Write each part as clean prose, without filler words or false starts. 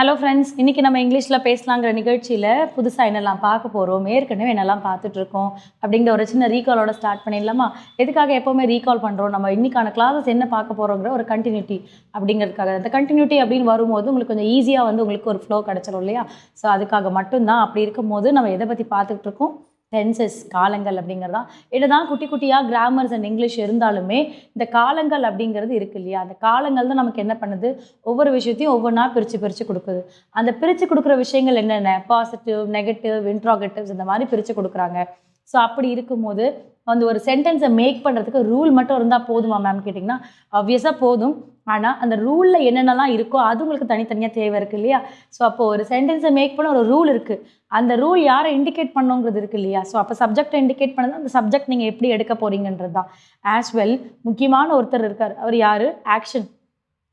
Hello friends, இன்றைக்கி நம்ம இங்கிலீஷில் பேசலாங்கிற நிகழ்ச்சியில் புதுசாக என்னெல்லாம் பார்க்க போகிறோம், ஏற்கனவே என்னெல்லாம் பார்த்துட்ருக்கோம் அப்படிங்கிற ஒரு சின்ன ரீகாலோட ஸ்டார்ட் பண்ணிடலாமா? எதுக்காக எப்போவுமே ரீகால் பண்ணுறோம், நம்ம இன்றைக்கான கிளாஸஸ் என்ன பார்க்க போகிறோங்கிற ஒரு கண்டினியூட்டி அப்படிங்கிறதுக்காக. அந்த கண்டினியூட்டி அப்படின்னு வரும்போது உங்களுக்கு கொஞ்சம் ஈஸியாக வந்து உங்களுக்கு ஒரு ஃப்ளோ கிடச்சிரும் இல்லையா? ஸோ அதுக்காக மட்டும்தான். அப்படி இருக்கும்போது நம்ம எதை பற்றி பார்த்துக்கிட்டு இருக்கோம்? டென்சஸ், காலங்கள் அப்படிங்கிறதான். என்னதான் குட்டி குட்டியாக கிராமர்ஸ் அண்ட் இங்கிலீஷ் இருந்தாலுமே இந்த காலங்கள் அப்படிங்கிறது இருக்குது இல்லையா? அந்த காலங்கள் தான் நமக்கு என்ன பண்ணுது, ஒவ்வொரு விஷயத்தையும் ஒவ்வொன்றா பிரித்து கொடுக்குது. அந்த பிரித்து கொடுக்குற விஷயங்கள் என்னென்ன, பாசிட்டிவ், நெகட்டிவ், இன்ட்ராகேட்டிவ்ஸ் இந்த மாதிரி பிரித்து கொடுக்குறாங்க. ஸோ அப்படி இருக்கும்போது அந்த ஒரு சென்டென்ஸை மேக் பண்ணுறதுக்கு ரூல் மட்டும் இருந்தால் போதுமா மேம் கேட்டிங்கன்னா, ஆப்வியஸாக போதும். ஆனால் அந்த ரூலில் என்னென்னலாம் இருக்கோ அது உங்களுக்கு தனித்தனியாக தேவை இருக்குது இல்லையா? ஸோ அப்போது ஒரு சென்டென்ஸை மேக் பண்ண ஒரு ரூல் இருக்குது. அந்த ரூல் யாரை இண்டிகேட் பண்ணுங்கிறது இருக்குது இல்லையா? ஸோ அப்போ சப்ஜெக்டை இண்டிகேட் பண்ணது அந்த சப்ஜெக்ட் நீங்கள் எப்படி எடுக்க போகிறீங்கன்றது தான். ஆஸ் வெல் முக்கியமான ஒருத்தர் இருக்கார். அவர் யார்? ஆக்ஷன்.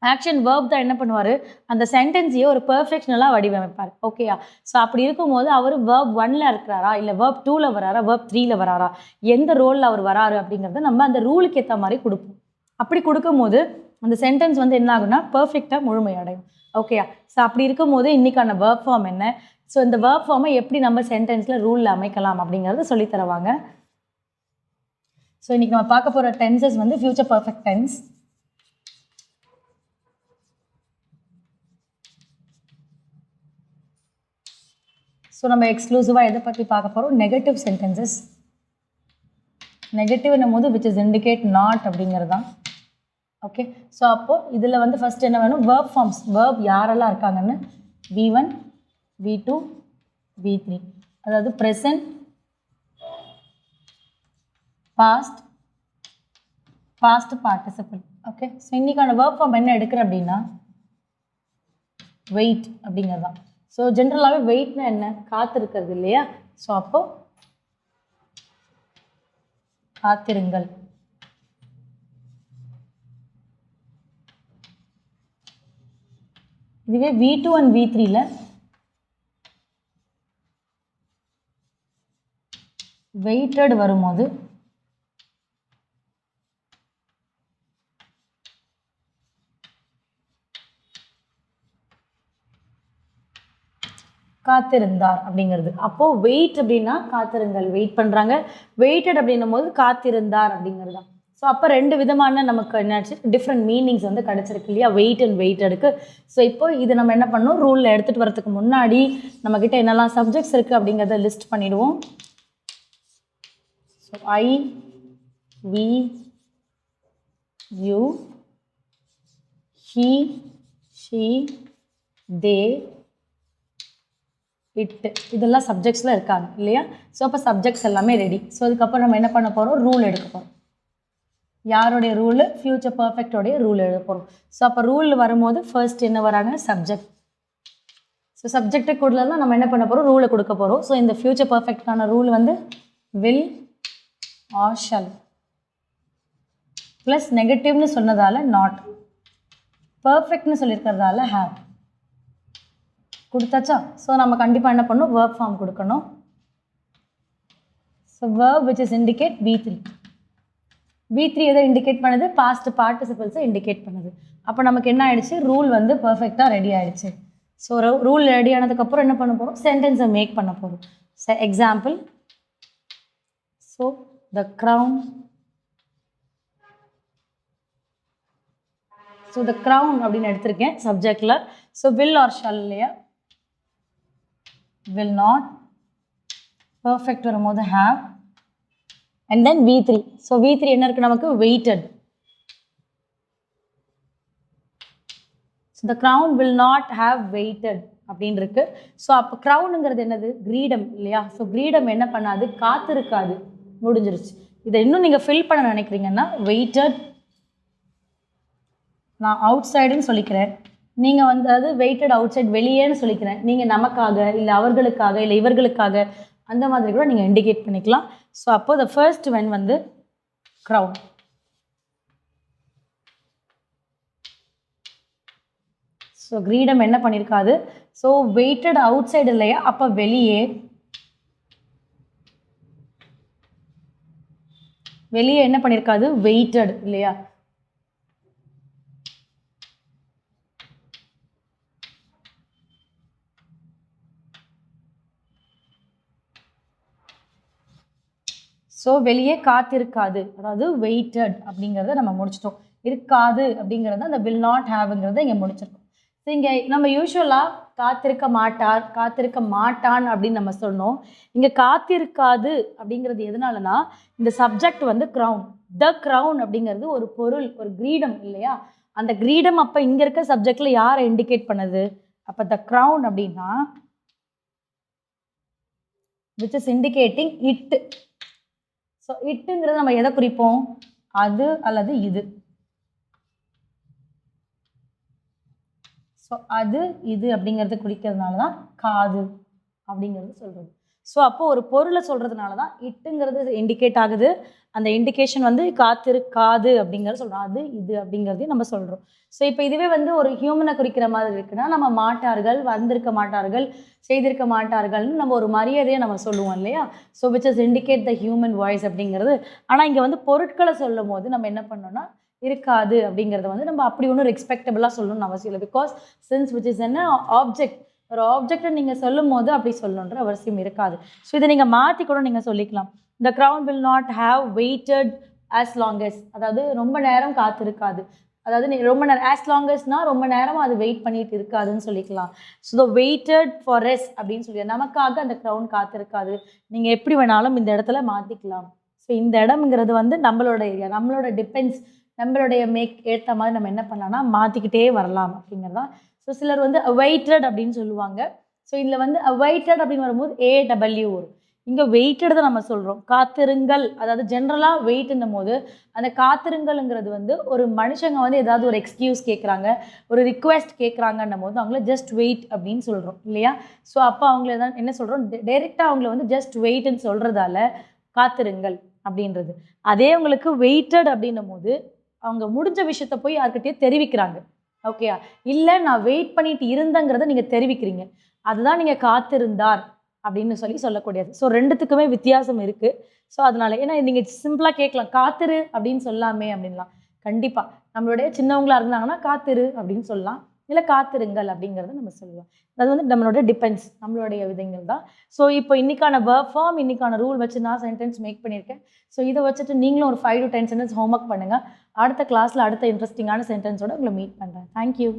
ஆக்ஷன் வேர்ப் தான் என்ன பண்ணுவார், அந்த சென்டென்ஸையே ஒரு பெர்ஃபெக்ஷனலாக வடிவமைப்பார். ஓகேயா? ஸோ அப்படி இருக்கும்போது அவர் வேர்ப் 1ல் இருக்கிறாரா, இல்லை வேர்ப் 2ல் வராரா, வேர்ப் 3ல் வராரா, எந்த ரோலில் அவர் வராரு அப்படிங்கிறத நம்ம அந்த ரூலுக்கு ஏற்ற மாதிரி கொடுப்போம். அப்படி கொடுக்கும்போது அந்த சென்டென்ஸ் வந்து என்ன ஆகுனா பெர்ஃபெக்டாக முழுமையடையும். ஓகேயா? ஸோ அப்படி இருக்கும்போது இன்றைக்கான வேர்ப் ஃபார்ம் என்ன, ஸோ இந்த வேர்ப் ஃபார்மை எப்படி நம்ம சென்டென்ஸில் ரூலில் அமைக்கலாம் அப்படிங்கிறத சொல்லித்தருவாங்க. ஸோ இன்றைக்கி நம்ம பார்க்க போகிற டென்சஸ் வந்து ஃபியூச்சர் பர்ஃபெக்ட் டென்ஸ். ஸோ நம்ம எக்ஸ்க்ளூசிவாக எதை பற்றி பார்க்க போகிறோம்? Negative sentences. நெகட்டிவ்னும் போது விச் இஸ் இண்டிகேட் நாட் அப்படிங்கிறது தான். ஓகே, ஸோ அப்போது இதில் வந்து ஃபஸ்ட் என்ன வேணும்? Verb forms. வேர்ப் யாரெல்லாம் இருக்காங்கன்னு V1, V2, V3. அதாவது present, past, past participle. Okay, so இன்றைக்கான வேர்ப் ஃபார்ம் என்ன எடுக்கிற அப்படின்னா வெயிட் அப்படிங்கிறது தான். ஸோ ஜென்ரலாகவே வெயிட்னா என்ன? காத்திருக்கிறது இல்லையா? ஸோ அப்போது காத்திருங்கள். இதுவே V2 and V3ல வெயிட்டட் வரும்போது காத்திருந்தார் அப்படிங்கிறது. அப்போது வெயிட் அப்படின்னா காத்திருங்கள், வெயிட் பண்ணுறாங்க. வெயிட்டட் அப்படின்னும் போது காத்திருந்தார் அப்படிங்கிறது தான். ஸோ அப்போ ரெண்டு விதமான நமக்கு என்னாச்சு, டிஃப்ரெண்ட் மீனிங்ஸ் வந்து கிடச்சிருக்கு இல்லையா? Wait and வெயிட்டடுக்கு. ஸோ இப்போ இது நம்ம என்ன பண்ணணும், ரூலில் எடுத்துகிட்டு வரதுக்கு முன்னாடி நம்மக்கிட்ட என்னெல்லாம் சப்ஜெக்ட்ஸ் இருக்குது அப்படிங்கிறத லிஸ்ட் பண்ணிவிடுவோம். So I, we, you, he, she, they, it, இதெல்லாம் சப்ஜெக்ட்ஸில் இருக்காங்க இல்லையா? ஸோ அப்போ சப்ஜெக்ட்ஸ் எல்லாமே ரெடி. ஸோ அதுக்கப்புறம் நம்ம என்ன பண்ண போகிறோம்? ரூல் எடுக்க போகிறோம். யாருடைய ரூலு? ஃபியூச்சர் பர்ஃபெக்டோடைய ரூல் எழுத போகிறோம். ஸோ அப்போ ரூல் வரும்போது ஃபர்ஸ்ட் என்ன வராங்க? சப்ஜெக்ட். ஸோ சப்ஜெக்டை கூடலாம் நம்ம என்ன பண்ண போகிறோம்? ரூலை கொடுக்க போகிறோம். ஸோ இந்த ஃபியூச்சர் பர்ஃபெக்டான ரூல் வந்து வில் ஆர் ஷல் ப்ளஸ் நெகட்டிவ்னு சொன்னதால் நாட், பர்ஃபெக்ட்னு சொல்லியிருக்கிறதால ஹேவ் கொடுத்தாச்சா? ஸோ நம்ம கண்டிப்பாக என்ன பண்ணணும்? வேர்ப் ஃபார்ம் கொடுக்கணும். So verb which is indicate V3. V3 எதை இண்டிகேட் பண்ணுது? பாஸ்ட் பார்ட்டிசிபிள்ஸை இண்டிகேட் பண்ணுது. அப்போ நமக்கு என்ன ஆயிடுச்சு? ரூல் வந்து பர்ஃபெக்டாக ரெடி ஆகிடுச்சு. ஸோ ரூல் ரெடி ஆனதுக்கப்புறம் என்ன பண்ண போகிறோம்? சென்டென்ஸை மேக் பண்ண போகிறோம். So example, so the crown, so the crown அப்படின்னு எடுத்திருக்கேன் சப்ஜெக்டில். ஸோ வில் ஆர் ஷல் இல்லையா? will not, perfect வரும்போது have, and then V3. so V3 என்ன இருக்கு நமக்கு? weighted. so the crown will not have weighted அப்படின்னு இருக்கு. ஸோ அப்போ க்ரௌனுங்கிறது என்னது? கிரீடம் இல்லையா? ஸோ கிரீடம் என்ன பண்ணாது? காத்திருக்காது, முடிஞ்சிருச்சு. இதை இன்னும் நீங்கள் ஃபில் பண்ண நினைக்கிறீங்கன்னா வெயிட்டட், நான் அவுட் சைடுன்னு சொல்லிக்கிறேன், நீங்கள் வந்து அது வெயிட்டட் அவுட் சைட், வெளியேன்னு சொல்லிக்கிறேன். நீங்கள் நமக்காக, இல்லை அவர்களுக்காக, இல்லை இவர்களுக்காக, அந்த மாதிரி கூட நீங்கள் இண்டிகேட் பண்ணிக்கலாம். ஸோ அப்போது த ஃபர்ஸ்ட் வென் வந்து க்ரௌன். ஸோ கிரீடம் என்ன பண்ணியிருக்காது? ஸோ வெயிட்டட் அவுட் சைடு இல்லையா? அப்போ வெளியே, வெளியே என்ன பண்ணியிருக்காது? வெயிட்டட் இல்லையா? ஸோ வெளியே காத்திருக்காது, அதாவது வெயிட்டட் அப்படிங்கிறத நம்ம முடிச்சிட்டோம். இருக்காது அப்படிங்கிறத அந்த வில் நாட் ஹேவ்ங்கிறத இங்கே முடிச்சிருக்கோம். ஸோ இங்கே நம்ம யூஸ்வலாக காத்திருக்க மாட்டார், காத்திருக்க மாட்டான் அப்படின்னு நம்ம சொன்னோம். இங்கே காத்திருக்காது அப்படிங்கிறது எதனாலனா இந்த சப்ஜெக்ட் வந்து க்ரௌன். த க்ரௌன் அப்படிங்கிறது ஒரு பொருள், ஒரு கிரீடம் இல்லையா? அந்த கிரீடம் அப்போ இங்கே இருக்க சப்ஜெக்டில் யாரை இண்டிகேட் பண்ணுது? அப்போ த க்ரௌன் அப்படின்னா which is indicating it. So இட்டுங்கிறது நம்ம எதை குறிப்போம்? அது அல்லது இது. ஸோ அது இது அப்படிங்கிறது குறிக்கிறதுனால தான் காது அப்படிங்கிறது சொல்கிறது. ஸோ அப்போது ஒரு பொருளை சொல்கிறதுனால தான் இட்டுங்கிறது இண்டிகேட் ஆகுது. அந்த இண்டிகேஷன் வந்து காத்திருக்காது அப்படிங்கிறது சொல்கிறோம். அது இது அப்படிங்கிறதையும் நம்ம சொல்கிறோம். ஸோ இப்போ இதுவே வந்து ஒரு ஹியூமனை குறிக்கிற மாதிரி இருக்குன்னா நம்ம மாட்டார்கள், வந்திருக்க மாட்டார்கள், செய்திருக்க மாட்டார்கள்னு நம்ம ஒரு மரியாதையை நம்ம சொல்லுவோம் இல்லையா? So which is indicate the human voice அப்படிங்கிறது. ஆனால் இங்கே வந்து பொருட்களை சொல்லும் போது நம்ம என்ன பண்ணோம்னா இருக்காது அப்படிங்கிறத வந்து நம்ம அப்படி ஒன்றும் ரெஸ்பெக்டபுளாக சொல்லணும்னு அவசியம் இல்லை. பிகாஸ் சின்ஸ் விச் இஸ் என்ன ஆப்ஜெக்ட், ஒரு ஆப்ஜெக்டை நீங்கள் சொல்லும் போது அப்படி சொல்லணுன்ற அவசியம் இருக்காது. ஸோ இதை நீங்கள் மாற்றி கூட நீங்கள் சொல்லிக்கலாம். The crown will not have waited as longest, அதாவது ரொம்ப நேரம் காத்திருக்காது. அதாவது ரொம்ப நேரம் ஆஸ் லாங்கஸ்ட்னா ரொம்ப நேரமாக அது வெயிட் பண்ணிட்டு இருக்காதுன்னு சொல்லிக்கலாம். ஸோ த வெயிட்டட் ஃபார் ரெஸ் அப்படின்னு சொல்லி நமக்காக அந்த க்ரௌன் காத்திருக்காது. நீங்கள் எப்படி வேணாலும் இந்த இடத்துல மாற்றிக்கலாம். ஸோ இந்த இடம்ங்கிறது வந்து நம்மளோட ஏரியா, நம்மளோட டிபெண்ட்ஸ், நம்மளுடைய ஏற்ற மாதிரி நம்ம என்ன பண்ணலாம்னா மாற்றிக்கிட்டே வரலாம் அப்படிங்கிறதான். ஸோ சிலர் வந்து அவைட்டட் அப்படின்னு சொல்லுவாங்க. ஸோ இதில் வந்து அவைட்டட் அப்படின்னு வரும்போது AW வரும். இங்கே வெயிட்டட் தான் நம்ம சொல்கிறோம். காத்திருங்கள், அதாவது ஜென்ரலாக வெயிட்னும் போது அந்த காத்திருங்கள்ங்கிறது வந்து ஒரு மனுஷங்க வந்து ஏதாவது ஒரு எக்ஸ்கியூஸ் கேட்குறாங்க, ஒரு ரிக்வெஸ்ட் கேட்குறாங்கன்னும் போது அவங்கள ஜஸ்ட் வெயிட் அப்படின்னு சொல்கிறோம் இல்லையா? ஸோ அப்போ அவங்கள தான் என்ன சொல்கிறோம், டைரெக்டாக அவங்கள வந்து ஜஸ்ட் வெயிட்னு சொல்கிறதால காத்திருங்கள் அப்படின்றது. அதே உங்களுக்கு வெயிட்டட் அப்படின்னும் போது அவங்க முடிஞ்ச விஷயத்த போய் யார்கிட்டயும் தெரிவிக்கிறாங்க. ஓகேயா? இல்லை நான் வெயிட் பண்ணிட்டு இருந்தேங்கிறத நீங்கள் தெரிவிக்கிறீங்க. அதுதான் நீங்கள் காத்திருந்தார் அப்படின்னு சொல்லக்கூடியது. ஸோ ரெண்டுத்துக்குமே வித்தியாசம் இருக்குது. ஸோ அதனால் ஏன்னா நீங்கள் சிம்பிளாக கேட்கலாம், காத்திரு அப்படின்னு சொல்லாமே அப்படின்லாம். கண்டிப்பாக நம்மளுடைய சின்னவங்களாக இருந்தாங்கன்னா காத்திரு அப்படின்னு சொல்லலாம், இல்லை காத்திருங்கள் அப்படிங்கிறத நம்ம சொல்லுவோம். அது வந்து நம்மளோட டிபெண்ட்ஸ், நம்மளுடைய விதங்கள் தான். ஸோ இப்போ இன்றைக்கான வெர்ப் ஃபார்ம், இன்றைக்கான ரூல் வச்சு நான் சென்டென்ஸ் மேக் பண்ணியிருக்கேன். ஸோ இதை வச்சுட்டு நீங்களும் ஒரு 5 to 10 சென்டென்ஸ் ஹோம்ஒர்க் பண்ணுங்கள். அடுத்த கிளாஸில் அடுத்த இன்ட்ரெஸ்டிங்கான சென்டென்ஸோடு உங்களை மீட் பண்ணுறேன். தேங்க்யூ.